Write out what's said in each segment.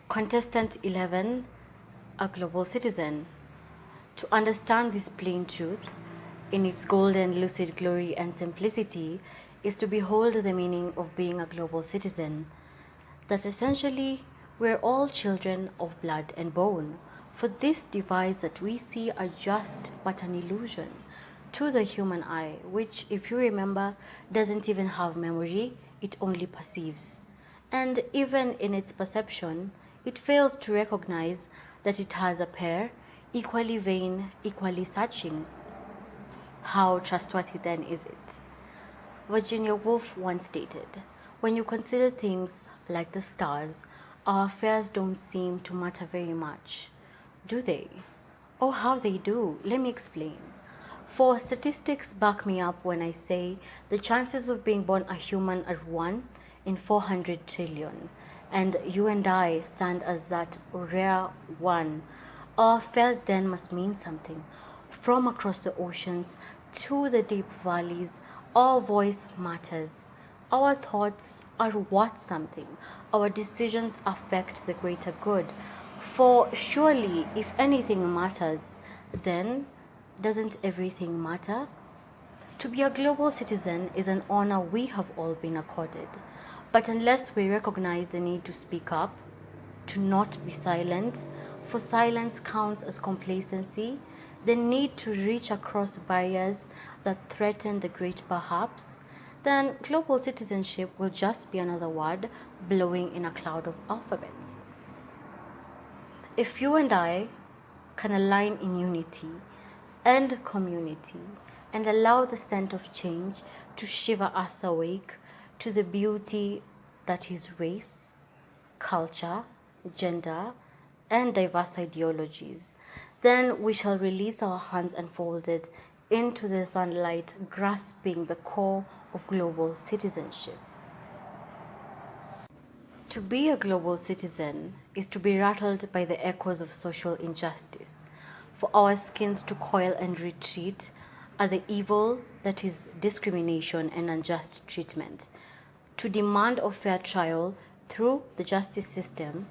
Contestant 11, a global citizen. To understand this plain truth, in its golden, lucid glory and simplicity, is to behold the meaning of being a global citizen. That essentially, we're all children of blood and bone, for this device that we see are just but an illusion to the human eye, which, if you remember, doesn't even have memory, it only perceives. And even in its perception, it fails to recognize that it has a pair, equally vain, equally searching. How trustworthy then is it? Virginia Woolf once stated, "When you consider things like the stars, our affairs don't seem to matter very much, do they?" Oh, how they do. Let me explain. For statistics back me up when I say the chances of being born a human are 1 in 400 trillion, and you and I stand as that rare one. Our affairs then must mean something. From across the oceans to the deep valleys, our voice matters. Our thoughts are worth something. Our decisions affect the greater good. For surely, if anything matters, then doesn't everything matter? To be a global citizen is an honor we have all been accorded. But unless we recognize the need to speak up, to not be silent, for silence counts as complacency, the need to reach across barriers that threaten the great perhaps, then global citizenship will just be another word blowing in a cloud of alphabets. If you and I can align in unity and community and allow the scent of change to shiver us awake to the beauty that is race, culture, gender, and diverse ideologies, then we shall release our hands unfolded into the sunlight, grasping the core of global citizenship. To be a global citizen is to be rattled by the echoes of social injustice, for our skins to coil and retreat at the evil that is discrimination and unjust treatment, to demand a fair trial through the justice system,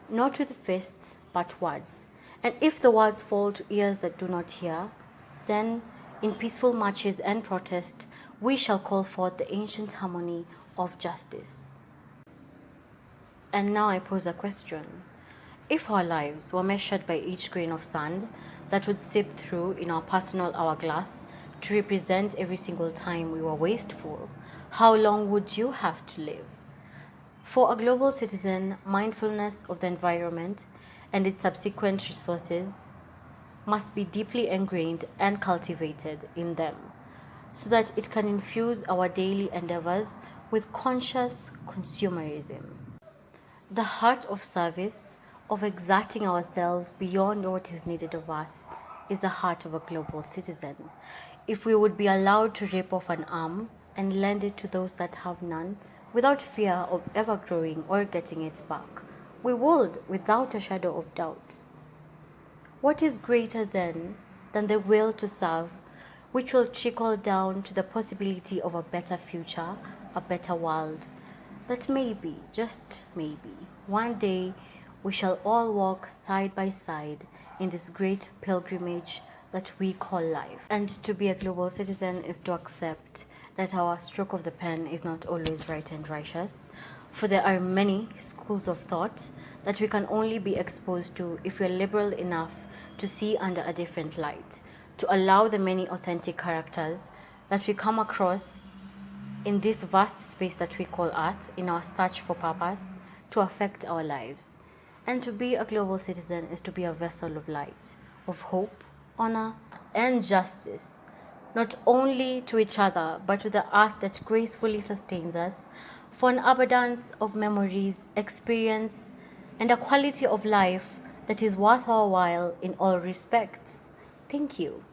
not with fists but words. And if the words fall to ears that do not hear, then in peaceful marches and protest, we shall call forth the ancient harmony of justice. And now I pose a question. If our lives were measured by each grain of sand that would seep through in our personal hourglass to represent every single time we were wasteful, how long would you have to live? For a global citizen, mindfulness of the environment and its subsequent resources must be deeply ingrained and cultivated in them, so that it can infuse our daily endeavors with conscious consumerism. The heart of service, of exerting ourselves beyond what is needed of us, is the heart of a global citizen. If we would be allowed to rip off an arm and lend it to those that have none, without fear of ever growing or getting it back, we would, without a shadow of doubt. What is greater then than the will to serve, which will trickle down to the possibility of a better future, a better world, that maybe, just maybe, one day we shall all walk side by side in this great pilgrimage that we call life. And to be a global citizen is to accept that our stroke of the pen is not always right and righteous, for there are many schools of thought that we can only be exposed to if we are liberal enough to see under a different light, to allow the many authentic characters that we come across in this vast space that we call Earth in our search for purpose to affect our lives. And to be a global citizen is to be a vessel of light, of hope, honor, and justice, not only to each other, but to the earth that gracefully sustains us, for an abundance of memories, experience, and a quality of life that is worth our while in all respects. Thank you.